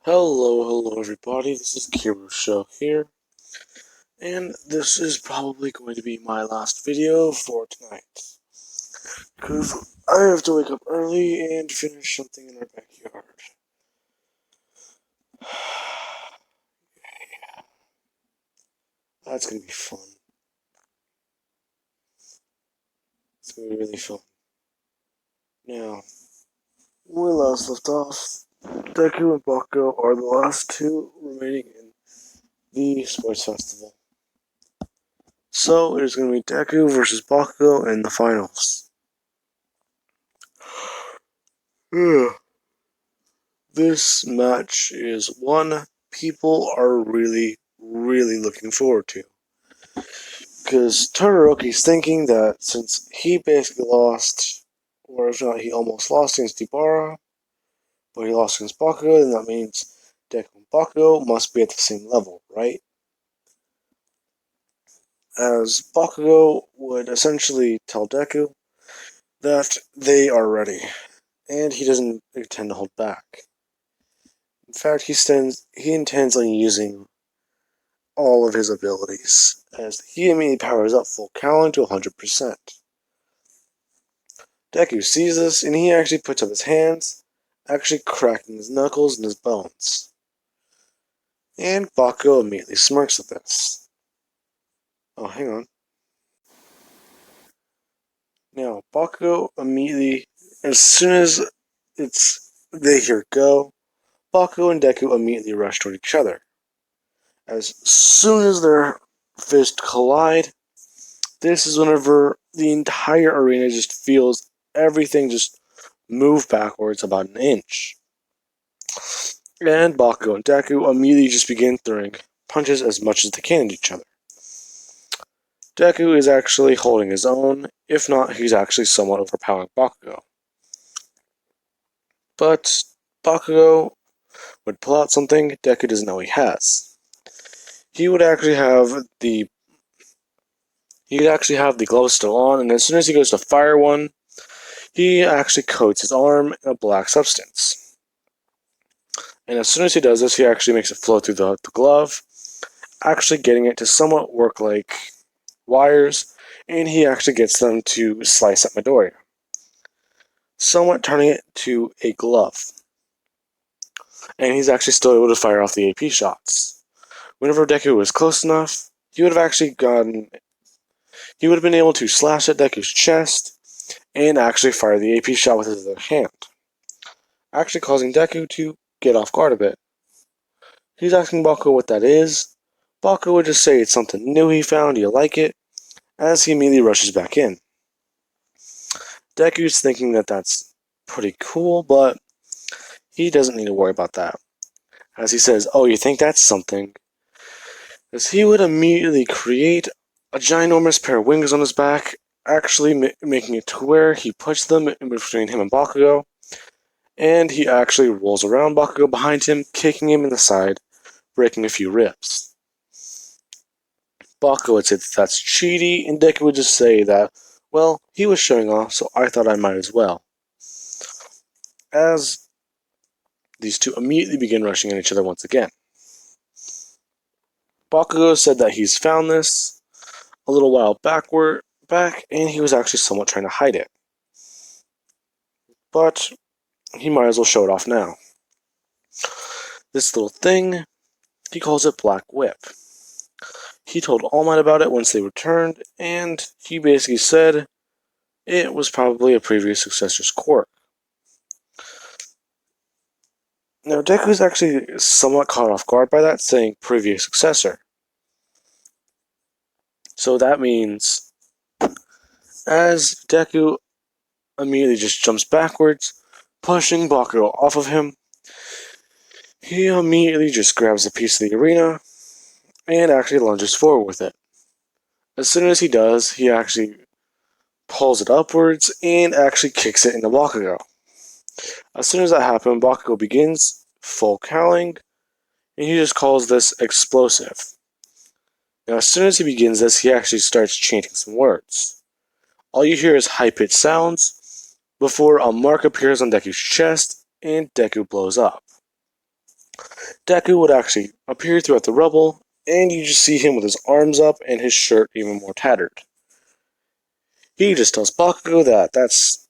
Hello everybody, this is Kiro Show here, and this is probably going to be my last video for tonight, because I have to wake up early and finish something in our backyard. That's going to be fun. It's going to be really fun. Now, when we last left off, Deku and Bakugo are the last two remaining in the sports festival. So, it is going to be Deku versus Bakugo in the finals. This match is one people are really looking forward to. Because Todoroki's thinking that since he basically lost, or if not, he almost lost against Ibarra, but he lost against Bakugo, then that means Deku and Bakugo must be at the same level, right? As Bakugo would essentially tell Deku that they are ready, and he doesn't intend to hold back. In fact, he intends on using all of his abilities, as he immediately powers up full Callan to 100%. Deku sees this, and he actually puts up his hands, actually cracking his knuckles and his bones. And Bakugo immediately smirks at this. Oh, hang on. Now, Bakugo immediately, as soon as they hear go, Bakugo and Deku immediately rush toward each other. As soon as their fists collide, this is whenever the entire arena just feels everything just move backwards about an inch. And Bakugo and Deku immediately just begin throwing punches as much as they can at each other. Deku is actually holding his own, if not, he's actually somewhat overpowering Bakugo. But Bakugo would pull out something Deku doesn't know he has. He would actually have the gloves still on, and as soon as he goes to fire one, he actually coats his arm in a black substance. And as soon as he does this, he actually makes it flow through the glove, actually getting it to somewhat work like wires, and he actually gets them to slice at Midoriya, somewhat turning it to a glove. And he's actually still able to fire off the AP shots. Whenever Deku was close enough, he would have been able to slash at Deku's chest and actually fire the AP shot with his other hand, actually causing Deku to get off guard a bit. He's asking Bakugo what that is. Bakugo would just say it's something new he found, you like it, as he immediately rushes back in. Deku's thinking that that's pretty cool, but he doesn't need to worry about that. As he says, oh, you think that's something? As he would immediately create a ginormous pair of wings on his back, actually making it to where he puts them in between him and Bakugo, and he actually rolls around Bakugo behind him, kicking him in the side, breaking a few ribs. Bakugo would say that that's cheaty, and Deku would just say that, well, he was showing off, so I thought I might as well. As these two immediately begin rushing at each other once again. Bakugo said that he's found this a little while back, and he was actually somewhat trying to hide it. But he might as well show it off now. This little thing, he calls it Black Whip. He told All Might about it once they returned, and he basically said it was probably a previous successor's quirk. Now, Deku's actually somewhat caught off guard by that, saying previous successor. So that means, as Deku immediately just jumps backwards, pushing Bakugo off of him, he immediately just grabs a piece of the arena and actually lunges forward with it. As soon as he does, he actually pulls it upwards and actually kicks it into Bakugo. As soon as that happens, Bakugo begins full cowling, and he just calls this explosive. Now, as soon as he begins this, he actually starts chanting some words. All you hear is high-pitched sounds before a mark appears on Deku's chest and Deku blows up. Deku would actually appear throughout the rubble, and you just see him with his arms up and his shirt even more tattered. He just tells Bakugo that that's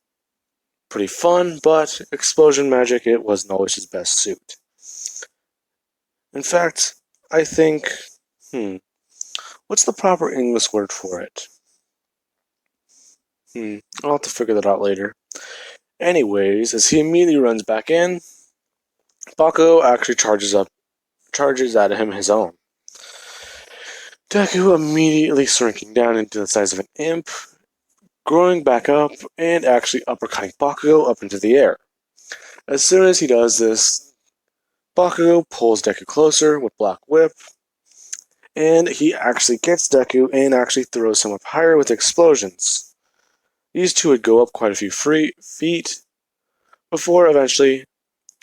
pretty fun, but explosion magic, it wasn't always his best suit. In fact, I think, what's the proper English word for it? I'll have to figure that out later. Anyways, as he immediately runs back in, Bakugo actually charges at him his own. Deku immediately shrinking down into the size of an imp, growing back up, and actually uppercutting Bakugo up into the air. As soon as he does this, Bakugo pulls Deku closer with Black Whip, and he actually gets Deku and actually throws him up higher with explosions. These two would go up quite a few feet before eventually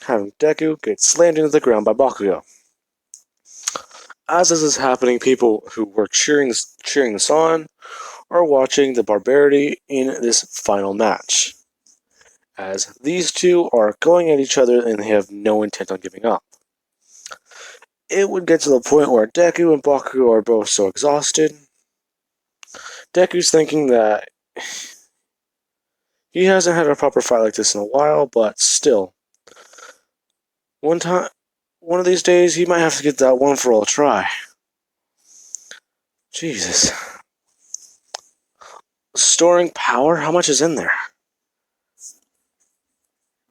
having Deku get slammed into the ground by Bakugo. As this is happening, people who were cheering this on are watching the barbarity in this final match, as these two are going at each other and they have no intent on giving up. It would get to the point where Deku and Bakugo are both so exhausted. Deku's thinking that he hasn't had a proper fight like this in a while, but still, one of these days, he might have to get that one for all try. Jesus. Storing power? How much is in there?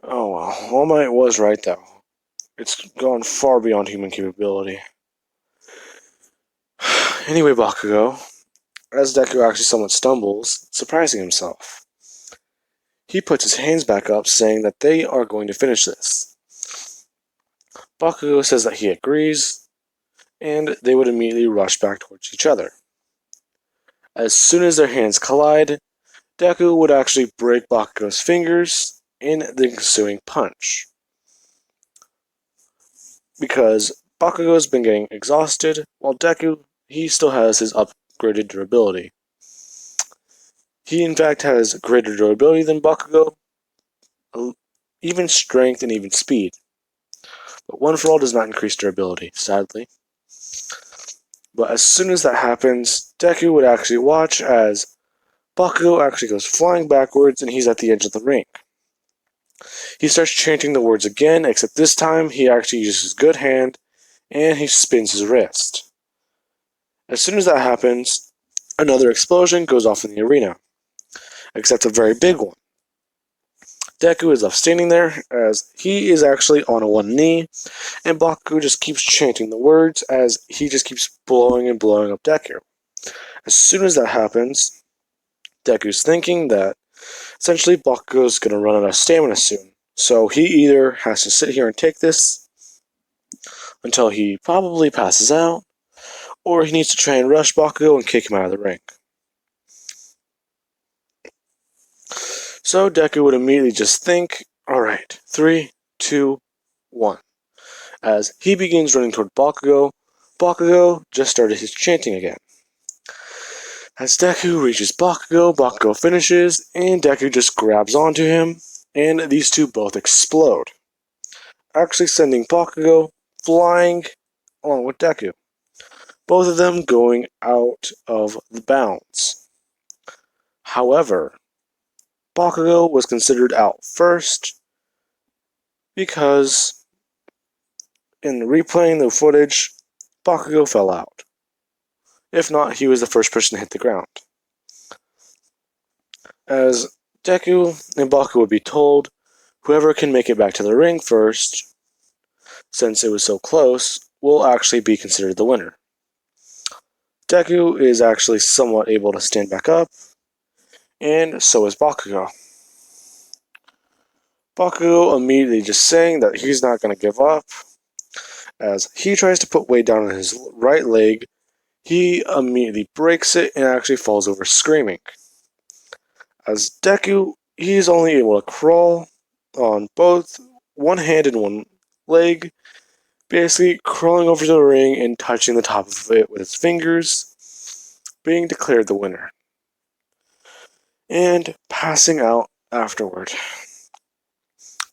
Oh well, All Might was right though. It's gone far beyond human capability. Anyway, Bakugo, as Deku actually somewhat stumbles, surprising himself. He puts his hands back up, saying that they are going to finish this. Bakugo says that he agrees, and they would immediately rush back towards each other. As soon as their hands collide, Deku would actually break Bakugo's fingers in the ensuing punch. Because Bakugo's been getting exhausted, while Deku, he still has his upgraded durability. He in fact has greater durability than Bakugo, even strength and even speed. But One for All does not increase durability, sadly. But as soon as that happens, Deku would actually watch as Bakugo actually goes flying backwards and he's at the edge of the ring. He starts chanting the words again, except this time he actually uses his good hand and he spins his wrist. As soon as that happens, another explosion goes off in the arena, except a very big one. Deku is left standing there as he is actually on one knee, and Bakugo just keeps chanting the words as he just keeps blowing and blowing up Deku. As soon as that happens, Deku's thinking that essentially Bakugo's going to run out of stamina soon. So he either has to sit here and take this until he probably passes out, or he needs to try and rush Bakugo and kick him out of the ring. So Deku would immediately just think, alright, 3, 2, 1. As he begins running toward Bakugo, Bakugo just started his chanting again. As Deku reaches Bakugo, Bakugo finishes, and Deku just grabs onto him, and these two both explode, actually sending Bakugo flying along with Deku, both of them going out of the bounds. However, Bakugo was considered out first because in replaying the footage, Bakugo fell out. If not, he was the first person to hit the ground. As Deku and Bakugo would be told, whoever can make it back to the ring first, since it was so close, will actually be considered the winner. Deku is actually somewhat able to stand back up, and so is Bakugo. Bakugo immediately just saying that he's not going to give up. As he tries to put weight down on his right leg, he immediately breaks it and actually falls over screaming. As Deku, he's only able to crawl on both one hand and one leg, basically crawling over to the ring and touching the top of it with his fingers, being declared the winner, and passing out afterward,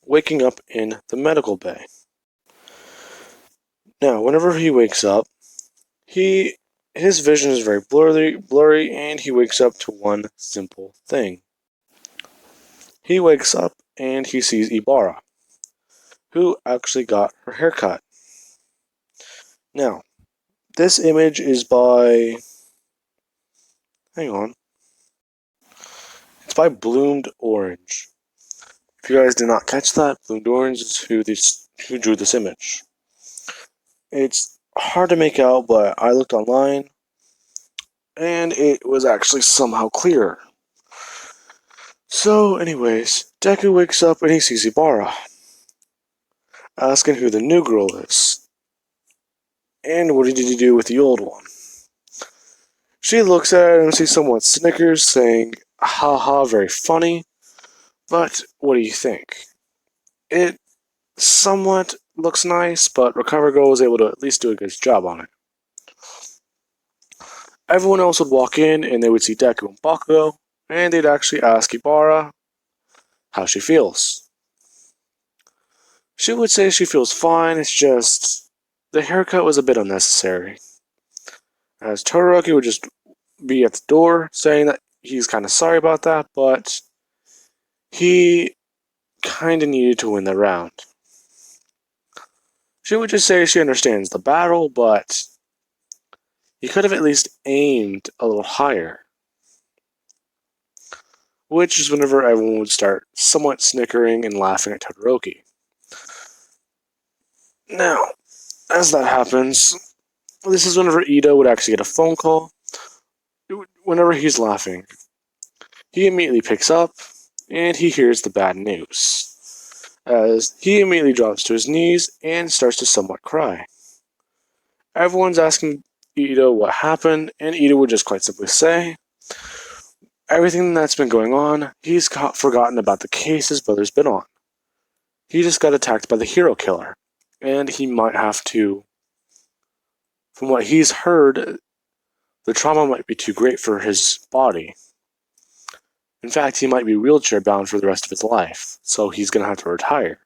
waking up in the medical bay. Now, whenever he wakes up, his vision is very blurry, and he wakes up to one simple thing. He wakes up and he sees Ibarra, who actually got her haircut. Now, this image is by... hang on. It's by Bloomed Orange. If you guys did not catch that, Bloomed Orange is who drew this image. It's hard to make out, but I looked online, and it was actually somehow clearer. So, anyways, Deku wakes up and he sees Ibarra, asking who the new girl is, and what did he do with the old one. She looks at it and sees somewhat snickers, saying, haha, very funny, but what do you think? It somewhat looks nice, but Recover Girl was able to at least do a good job on it. Everyone else would walk in and they would see Deku and Bakugo, and they'd actually ask Ibarra how she feels. She would say she feels fine, it's just the haircut was a bit unnecessary. As Todoroki would just be at the door saying that he's kind of sorry about that, but he kind of needed to win the round. She would just say she understands the battle, but he could have at least aimed a little higher. Which is whenever everyone would start somewhat snickering and laughing at Todoroki. Now, as that happens, this is whenever Ito would actually get a phone call. Whenever he's laughing, he immediately picks up and he hears the bad news, as he immediately drops to his knees and starts to somewhat cry. Everyone's asking Ito what happened, and Ito would just quite simply say, everything that's been going on, he's forgotten about the case his brother's been on. He just got attacked by the hero killer, and he might have to... from what he's heard, the trauma might be too great for his body. In fact, he might be wheelchair bound for the rest of his life, so he's going to have to retire.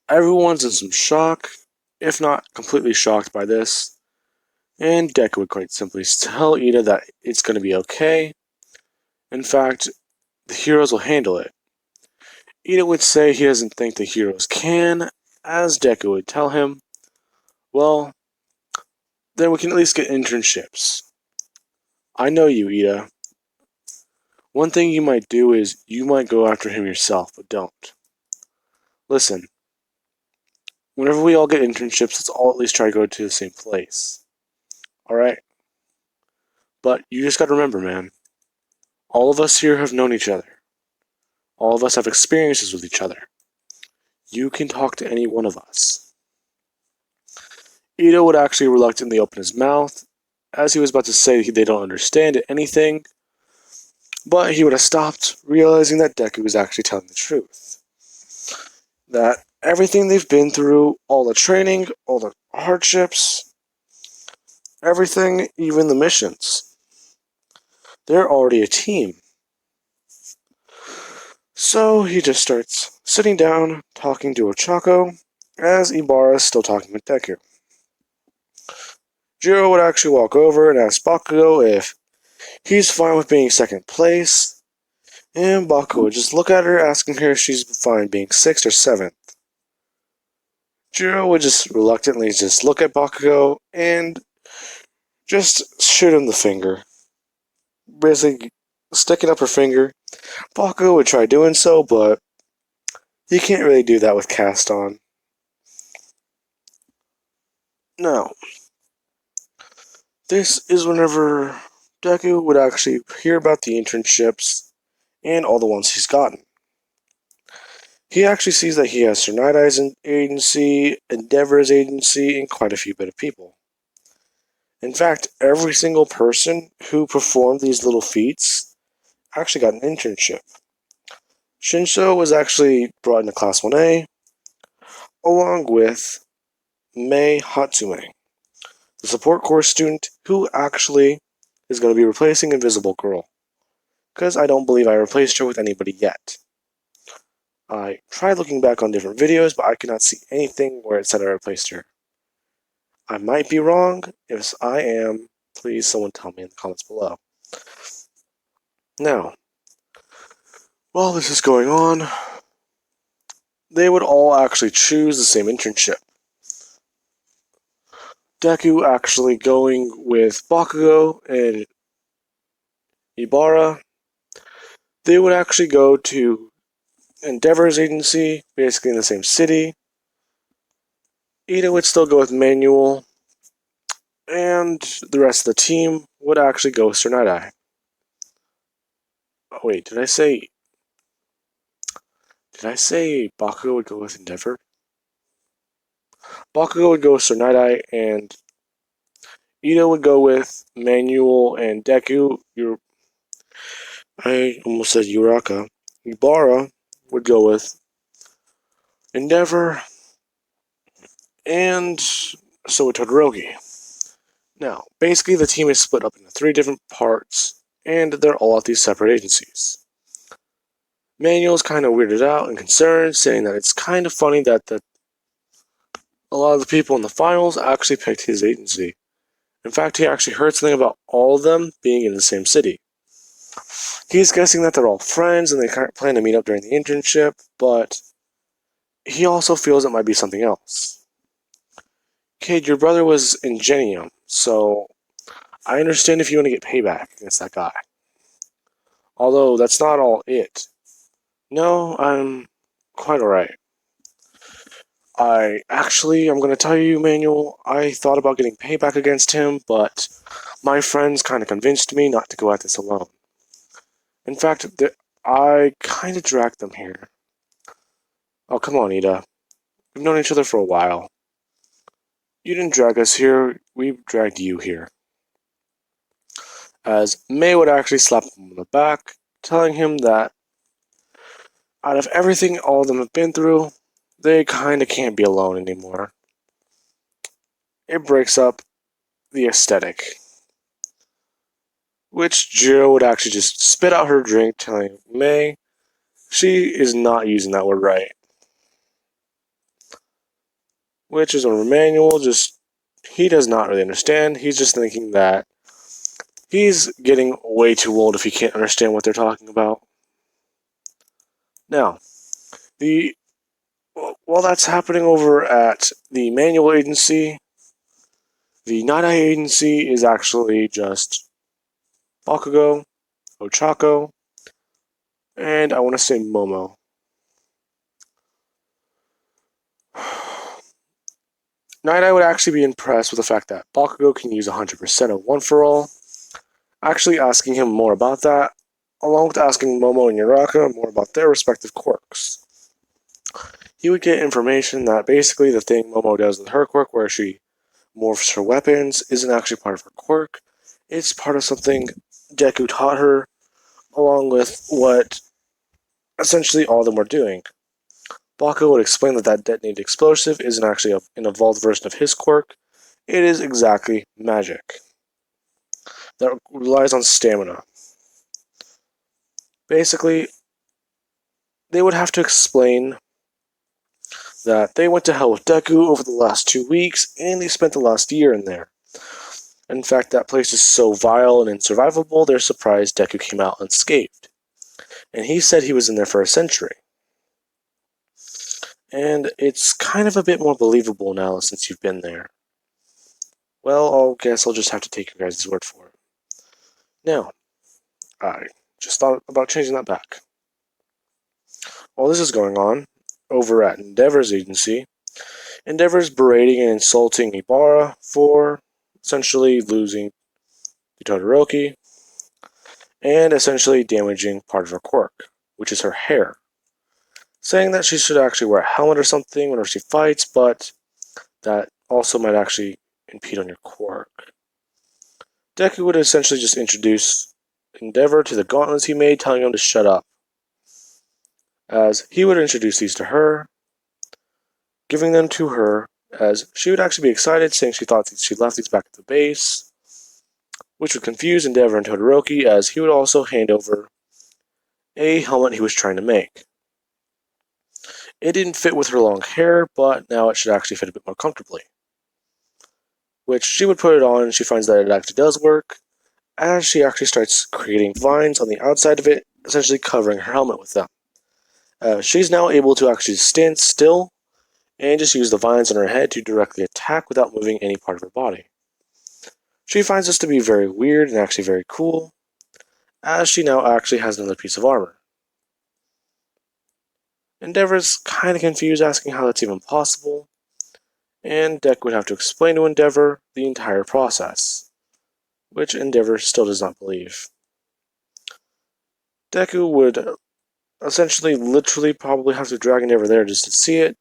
Everyone's in some shock, if not completely shocked by this, and Deku would quite simply tell Ida that it's going to be okay. In fact, the heroes will handle it. Ida would say he doesn't think the heroes can, as Deku would tell him, well, then we can at least get internships. I know you, Ida. One thing you might do is you might go after him yourself, but don't. Listen, whenever we all get internships, let's all at least try to go to the same place. Alright? But you just gotta remember, man, all of us here have known each other. All of us have experiences with each other. You can talk to any one of us. Ito would actually reluctantly open his mouth, as he was about to say they don't understand anything, but he would have stopped, realizing that Deku was actually telling the truth. That everything they've been through, all the training, all the hardships, everything, even the missions, they're already a team. So he just starts sitting down, talking to Ochako, as Ibarra is still talking with Deku. Jiro would actually walk over and ask Bakugo if he's fine with being second place, and Bakugo would just look at her, asking her if she's fine being 6th or 7th. Jiro would just reluctantly just look at Bakugo and just shoot him the finger. Basically, sticking up her finger. Bakugo would try doing so, but you can't really do that with cast on. Now, this is whenever Deku would actually hear about the internships and all the ones he's gotten. He actually sees that he has Sir Night Eye's agency, Endeavor's agency, and quite a few bit of people. In fact, every single person who performed these little feats actually got an internship. Shinso was actually brought into Class 1A, along with Mei Hatsume, the support course student who actually is going to be replacing Invisible Girl, because I don't believe I replaced her with anybody yet. I tried looking back on different videos, but I could not see anything where it said I replaced her. I might be wrong. If I am, please someone tell me in the comments below. Now, while this is going on, they would all actually choose the same internship. Deku actually going with Bakugo and Ibara. They would actually go to Endeavor's agency, basically in the same city. Ida would still go with Manuel, and the rest of the team would actually go with Sir Night-Eye. Oh, wait, did I say Bakugo would go with Endeavor? Bakugo would go with Sir Night-Eye, and Ida would go with Manuel and Deku. I almost said Uraka. Ibara would go with Endeavor, and so would Todoroki. Now, basically the team is split up into 3 different parts, and they're all at these separate agencies. Manuel's kind of weirded out and concerned, saying that it's kind of funny that a lot of the people in the finals actually picked his agency. In fact, he actually heard something about all of them being in the same city. He's guessing that they're all friends and they plan to meet up during the internship, but he also feels it might be something else. Kid, your brother was in Genium, so I understand if you want to get payback against that guy. Although, that's not all it. No, I'm quite alright. I'm going to tell you, Manuel, I thought about getting payback against him, but my friends kind of convinced me not to go at this alone. In fact, I kind of dragged them here. Oh, come on, Ida. We've known each other for a while. You didn't drag us here, we dragged you here. As May would actually slap him on the back, telling him that out of everything all of them have been through, they kinda can't be alone anymore. It breaks up the aesthetic. Which Jiro would actually just spit out her drink, telling May she is not using that word right. Which is when Emmanuel he does not really understand. He's just thinking that he's getting way too old if he can't understand what they're talking about. Now, while that's happening over at the Manual Agency, the Night-Eye Agency is actually just Bakugo, Ochako, and I want to say Momo. Night-Eye would actually be impressed with the fact that Bakugo can use 100% of One For All, actually asking him more about that, along with asking Momo and Uraka more about their respective quirks. He would get information that basically the thing Momo does with her quirk, where she morphs her weapons, isn't actually part of her quirk. It's part of something Deku taught her, along with what essentially all of them were doing. Bakugo would explain that detonated explosive isn't actually an evolved version of his quirk. It is exactly magic that relies on stamina. Basically, they would have to explain that they went to hell with Deku over the last 2 weeks, and they spent the last year in there. In fact, that place is so vile and unsurvivable, they're surprised Deku came out unscathed. And he said he was in there for a century. And it's kind of a bit more believable now since you've been there. Well, I guess I'll just have to take your guys' word for it. Now, I just thought about changing that back. While this is going on, over at Endeavor's agency, Endeavor's berating and insulting Ibara for essentially losing to Todoroki and essentially damaging part of her quirk, which is her hair. Saying that she should actually wear a helmet or something whenever she fights, but that also might actually impede on your quirk. Deku would essentially just introduce Endeavor to the gauntlets he made, telling him to shut up. As he would introduce these to her, giving them to her, as she would actually be excited, saying she thought she left these back at the base, which would confuse Endeavor and Todoroki, as he would also hand over a helmet he was trying to make. It didn't fit with her long hair, but now it should actually fit a bit more comfortably. Which she would put it on and she finds that it actually does work, as she actually starts creating vines on the outside of it, essentially covering her helmet with them. She's now able to actually stand still and just use the vines on her head to directly attack without moving any part of her body. She finds this to be very weird and actually very cool, as she now actually has another piece of armor. Endeavor's kind of confused, asking how that's even possible, and Deku would have to explain to Endeavor the entire process, which Endeavor still does not believe. Deku would essentially literally probably have to drag Endeavor there just to see it,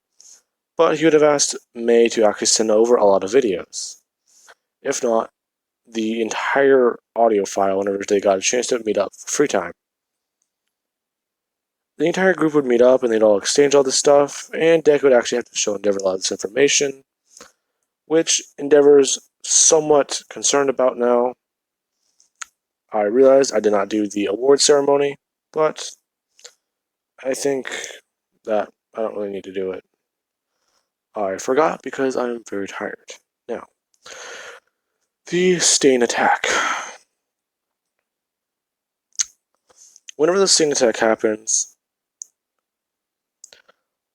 but he would have asked May to actually send over a lot of videos. If not, the entire audio file whenever they got a chance to meet up for free time. The entire group would meet up and they'd all exchange all this stuff, and Deku would actually have to show Endeavor a lot of this information, which Endeavor's somewhat concerned about now. I realized I did not do the award ceremony, but I think that I don't really need to do it. I forgot because I'm very tired. Now, the Stain attack. Whenever the Stain attack happens,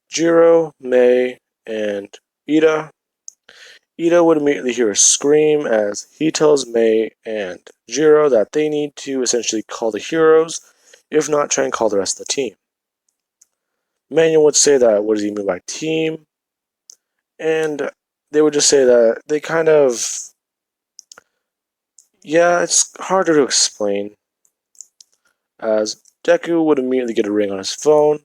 Jiro, May, and Ida would immediately hear a scream as he tells May and Jiro that they need to essentially call the heroes, if not try and call the rest of the team. Manuel would say that, what does he mean by team? And they would just say that they kind of... Yeah, it's harder to explain, as Deku would immediately get a ring on his phone.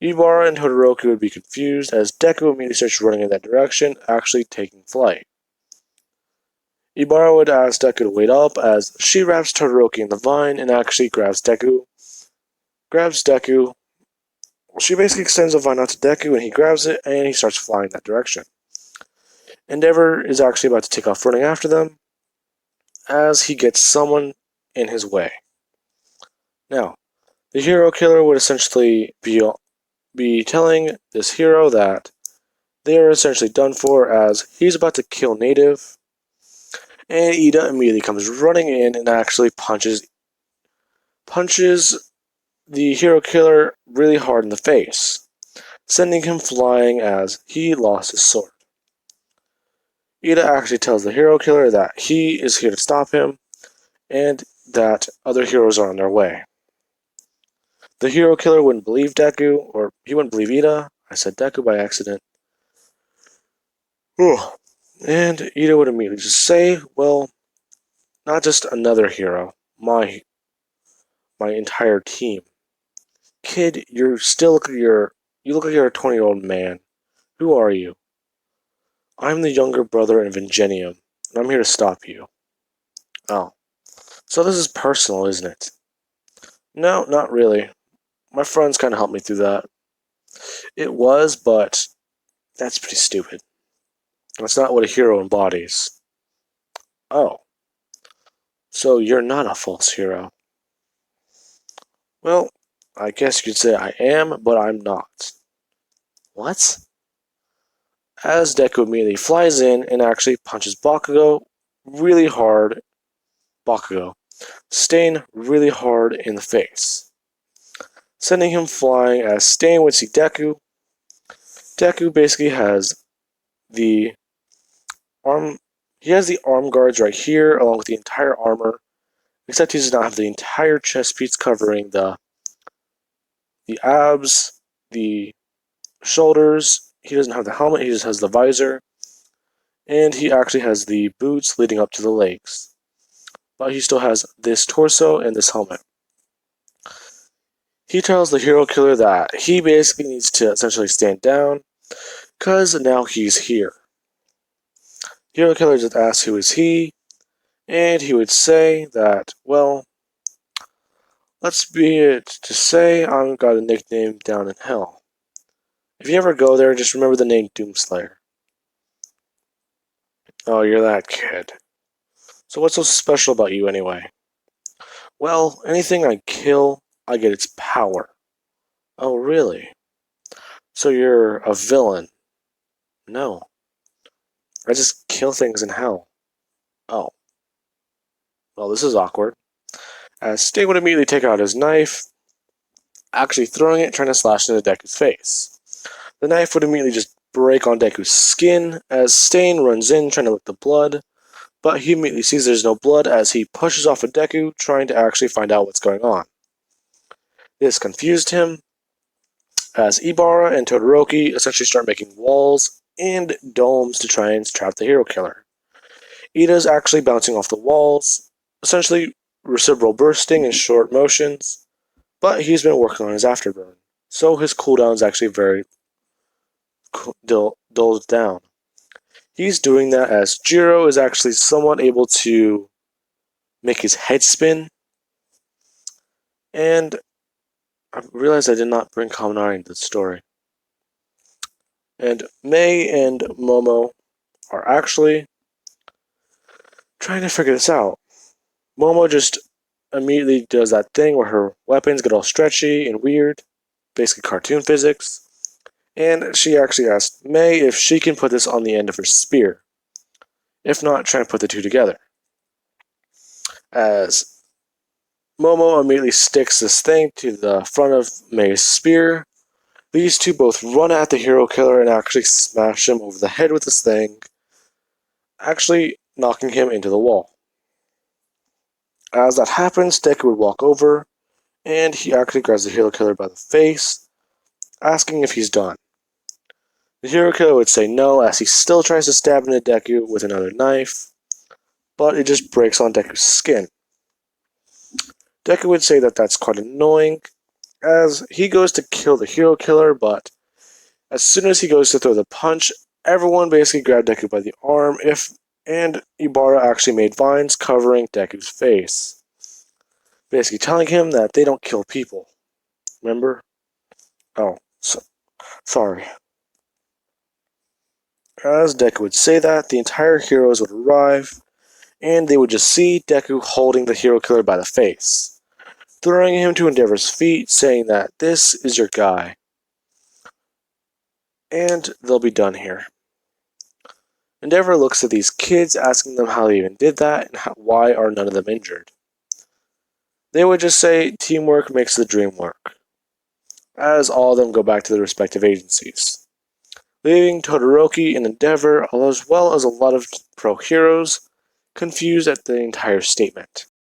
Ibara and Todoroki would be confused, as Deku immediately starts running in that direction, actually taking flight. Ibara would ask Deku to wait up, as she wraps Todoroki in the vine and actually grabs Deku. She basically extends the vine out to Deku, and he grabs it, and he starts flying that direction. Endeavor is actually about to take off running after them, as he gets someone in his way. Now, the hero killer would essentially be telling this hero that they are essentially done for, as he's about to kill Native, and Ida immediately comes running in and actually punches the hero killer really hard in the face, sending him flying as he lost his sword. Ida actually tells the hero killer that he is here to stop him, and that other heroes are on their way. The hero killer wouldn't believe Deku, or he wouldn't believe Ida. I said Deku by accident. And Ida would immediately just say, well, not just another hero, my entire team. Kid, you look like you're a 20-year-old man. Who are you? I'm the younger brother of Ingenium, and I'm here to stop you. Oh. So this is personal, isn't it? No, not really. My friends kind of helped me through that. It was, but that's pretty stupid. That's not what a hero embodies. Oh. So you're not a false hero. Well, I guess you could say I am, but I'm not. What? As Deku immediately flies in and actually punches Bakugo really hard. Stain really hard in the face, sending him flying as Stain would see Deku. Deku basically has the arm guards right here along with the entire armor, except he does not have the entire chest piece covering the abs, the shoulders. He doesn't have the helmet, he just has the visor, and he actually has the boots leading up to the legs. But he still has this torso and this helmet. He tells the hero killer that he basically needs to essentially stand down, because now he's here. Hero killer just asks who is he, and he would say that, well, let's be it to say I've got a nickname down in hell. If you ever go there, just remember the name Doomslayer. Oh, you're that kid. So what's so special about you anyway? Well, anything I kill, I get its power. Oh, really? So you're a villain? No. I just kill things in hell. Oh. Well, this is awkward. As Sting would immediately take out his knife, actually throwing it, trying to slash into Deku's face. The knife would immediately just break on Deku's skin as Stain runs in, trying to lick the blood, but he immediately sees there's no blood as he pushes off of Deku, trying to actually find out what's going on. This confused him, as Ibara and Todoroki essentially start making walls and domes to try and trap the hero killer. Ida's actually bouncing off the walls, essentially reciprocal bursting in short motions, but he's been working on his afterburn, so his cooldown is actually very dulled down. He's doing that as Jiro is actually somewhat able to make his head spin, and I realized I did not bring Kaminari into the story. And Mei and Momo are actually trying to figure this out. Momo just immediately does that thing where her weapons get all stretchy and weird, basically cartoon physics, and she actually asked Mei if she can put this on the end of her spear. If not, try and put the two together. As Momo immediately sticks this thing to the front of Mei's spear, these two both run at the hero killer and actually smash him over the head with this thing, actually knocking him into the wall. As that happens, Deku would walk over, and he actually grabs the hero killer by the face, asking if he's done. The hero killer would say no, as he still tries to stab into Deku with another knife, but it just breaks on Deku's skin. Deku would say that that's quite annoying, as he goes to kill the hero killer, but as soon as he goes to throw the punch, everyone basically grabbed Deku by the arm, and Ibara actually made vines covering Deku's face, basically telling him that they don't kill people. Remember? Oh, sorry. As Deku would say that, the entire heroes would arrive, and they would just see Deku holding the hero killer by the face, throwing him to Endeavor's feet, saying that this is your guy. And they'll be done here. Endeavor looks at these kids, asking them how they even did that, and why are none of them injured. They would just say, teamwork makes the dream work, as all of them go back to their respective agencies, leaving Todoroki and Endeavor, as well as a lot of pro heroes, confused at the entire statement.